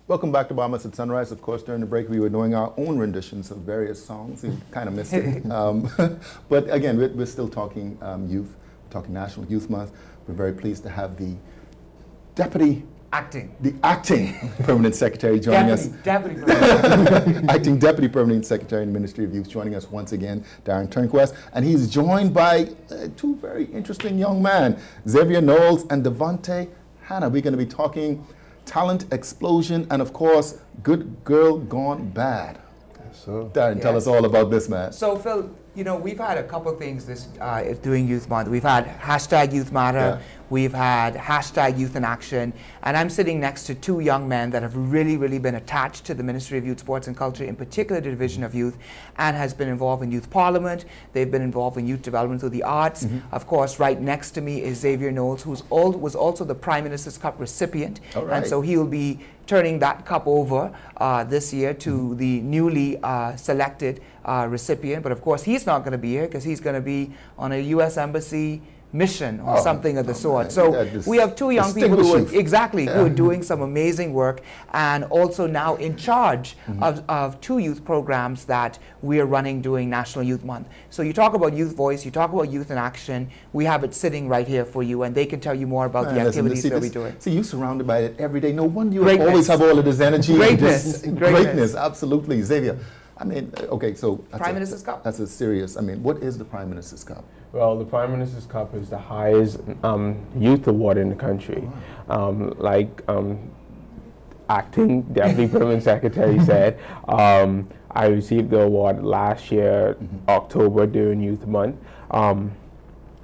Welcome back to Bahamas at Sunrise. Of course, during the break, we were doing our own renditions of various songs. We kind of missed it. But again, we're still talking youth, we're talking National Youth Month. We're very pleased to have the acting Permanent Secretary joining us. Acting Deputy Permanent Secretary in the Ministry of Youth joining us once again, Darren Turnquest. And he's joined by two very interesting young men, Xavier Knowles and Devontae Hannah. We're going to be talking talent explosion, and of course, Good Girl Gone Bad. So, Darren, tell us all about this, man. So, Phil, you know, we've had a couple of things this during Youth Month. We've had hashtag Youth Matter. We've had hashtag Youth in Action. And I'm sitting next to two young men that have really, really been attached to the Ministry of Youth, Sports and Culture, in particular the Division of Youth, and has been involved in Youth Parliament. They've been involved in youth development through the arts. Of course, right next to me is Xavier Knowles, who was also the Prime Minister's Cup recipient. And so he'll be turning that cup over this year to the newly selected recipient. But of course, he's not going to be here because he's going to be on a U.S. Embassy mission or something of the sort. So we have two young people who are doing some amazing work, and also now in charge of two youth programs that we are running during National Youth Month. So you talk about Youth Voice, you talk about Youth in Action, we have it sitting right here for you, and they can tell you more about the activities that we're doing. See, you're surrounded by it every day. No wonder you always have all of this energy. Greatness, absolutely. Xavier, I mean, okay, so Prime Minister's Cup. That's a serious, I mean, what is the Prime Minister's Cup? Well, the Prime Minister's Cup is the highest youth award in the country. Acting Deputy Permanent Secretary said, I received the award last year, October, during Youth Month.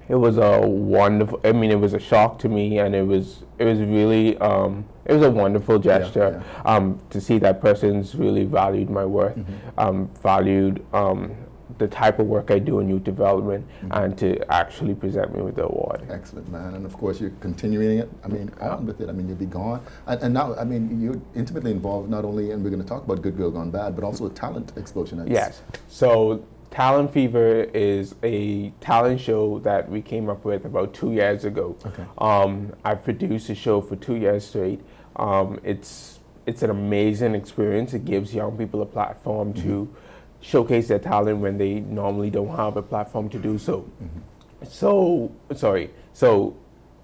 It was a wonderful, I mean, it was a shock to me, and it was really, it was a wonderful gesture to see that person's really valued my work, valued the type of work I do in youth development, and to actually present me with the award. Excellent, man. And of course, you're continuing it, I mean, on with it. I mean, you'll be gone. And now, I mean, you're intimately involved not only, and we're going to talk about Good Girl Gone Bad, but also a talent explosion. Yes. So Talent Fever is a talent show that we came up with about 2 years ago. I produced a show for 2 years straight. It's an amazing experience. It gives young people a platform to showcase their talent when they normally don't have a platform to do so. So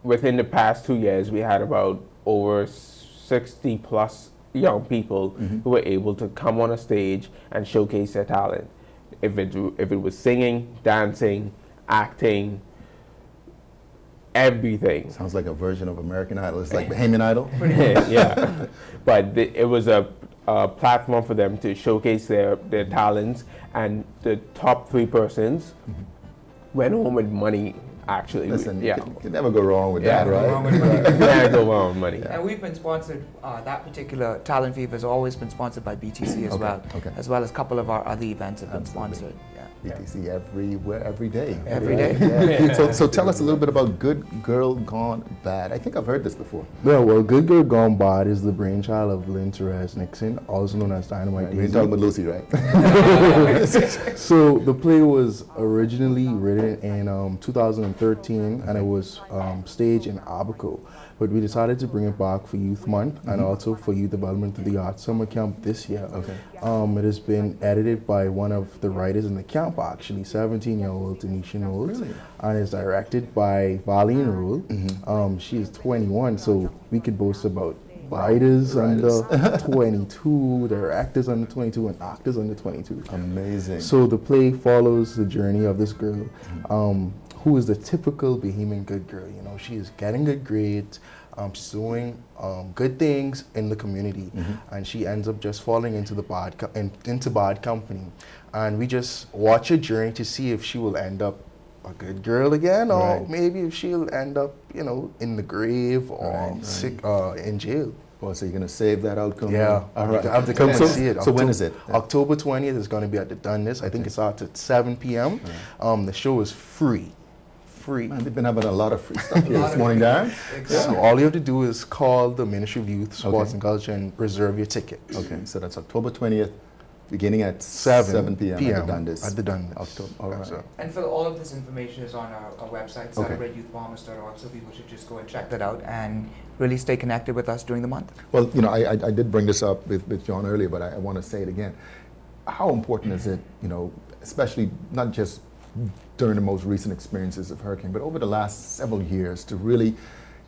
within the past 2 years, we had about over 60 plus young people who were able to come on a stage and showcase their talent. If it was singing, dancing, acting, everything. Sounds like a version of American Idol. It's like Bahamian Idol. Yeah, but it was a platform for them to showcase their talents, and the top 3 persons went home with money. Actually, listen, you can never go wrong with that, right? Can't go wrong with money. And we've been sponsored, that particular Talent Fever has always been sponsored by BTC as well as a couple of our other events have been sponsored. BTC everywhere, every day. Every day. So tell us a little bit about Good Girl Gone Bad. I think I've heard this before. Yeah, well, Good Girl Gone Bad is the brainchild of Lynn Therese Nixon, also known as Dynamite Daisy. You're talking about Lucy, right? So the play was originally written in 2013, and it was staged in Abaco. But we decided to bring it back for Youth Month and also for Youth Development through the Arts Summer Camp this year. It has been edited by one of the writers in the camp, actually, 17-year-old Tanisha Knowles, and is directed by Valine Rule. She is 21, so we could boast about writers under 22, there are actors under 22, and actors under 22. Amazing. So the play follows the journey of this girl, who is the typical Bahamian good girl. You know, she is getting good grades, she's doing good things in the community, and she ends up just falling into the bad company. And we just watch her journey to see if she will end up a good girl again, or maybe if she'll end up, you know, in the grave or sick, in jail. Oh, so you're going to save that outcome? Yeah. All right. I have to come and see it. So when is it? October 20th is going to be at the Dundas. I think it starts at 7 p.m. The show is free. Man, they've been having a lot of free stuff here this morning, Darren. So all you have to do is call the Ministry of Youth, Sports and Culture and reserve your tickets. Okay, so that's October 20th, beginning at 7 p.m. at the Dundas. At the Dundas. October. All right. So. And for all of this information is on our website, celebrateyouthbahamas.org, so people should just go and check that out and really stay connected with us during the month. Well, you know, I did bring this up with John earlier, but I want to say it again. How important is it, you know, especially not just during the most recent experiences of hurricane, but over the last several years, to really,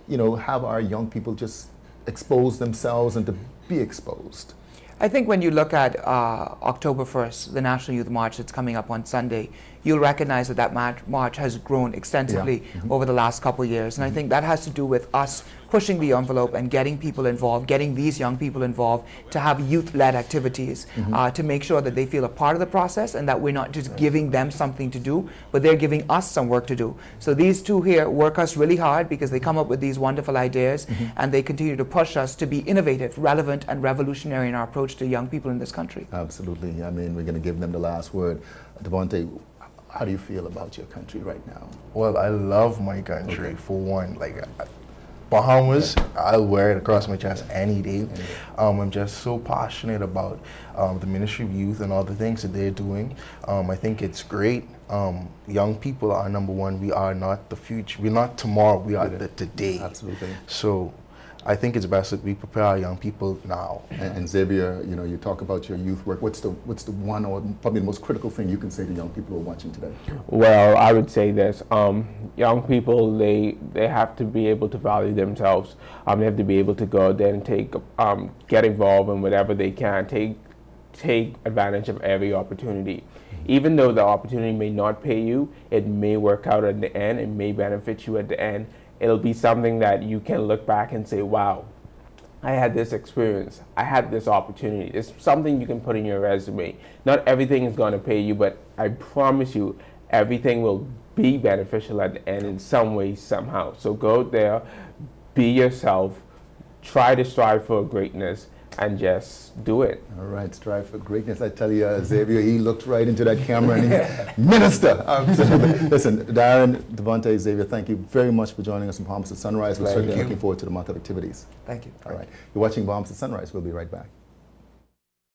you know, have our young people just expose themselves and to be exposed? I think when you look at October 1st, the National Youth March that's coming up on Sunday, you'll recognize that that march has grown extensively over the last couple of years. And I think that has to do with us pushing the envelope and getting people involved, getting these young people involved to have youth-led activities to make sure that they feel a part of the process and that we're not just giving them something to do, but they're giving us some work to do. So these two here work us really hard because they come up with these wonderful ideas and they continue to push us to be innovative, relevant, and revolutionary in our approach to young people in this country. Absolutely. I mean, we're going to give them the last word. Devontae, how do you feel about your country right now? Well, I love my country, for one. Like, Bahamas, I'll wear it across my chest any day. I'm just so passionate about the Ministry of Youth and all the things that they're doing. I think it's great. Young people are number one. We are not the future. We're not tomorrow. We are the today. Absolutely. So I think it's best that we prepare our young people now. And Xavier, you know, you talk about your youth work. What's the one or probably the most critical thing you can say to young people who are watching today? Well, I would say this: young people, they have to be able to value themselves. They have to be able to go out there and get involved in whatever they can. Take advantage of every opportunity. Even though the opportunity may not pay you, it may work out at the end. It may benefit you at the end. It'll be something that you can look back and say, wow, I had this experience. I had this opportunity. It's something you can put in your resume. Not everything is going to pay you, but I promise you, everything will be beneficial at the end in some way, somehow. So go out there, be yourself, try to strive for greatness, and just do it. All right, strive for greatness. I tell you, Xavier, he looked right into that camera and he, minister. Absolutely. Listen, Darren, Devontae, Xavier, thank you very much for joining us in Bahamas at Sunrise. We're certainly looking forward to the month of activities. Thank you. All right. You're watching Bahamas at Sunrise. We'll be right back.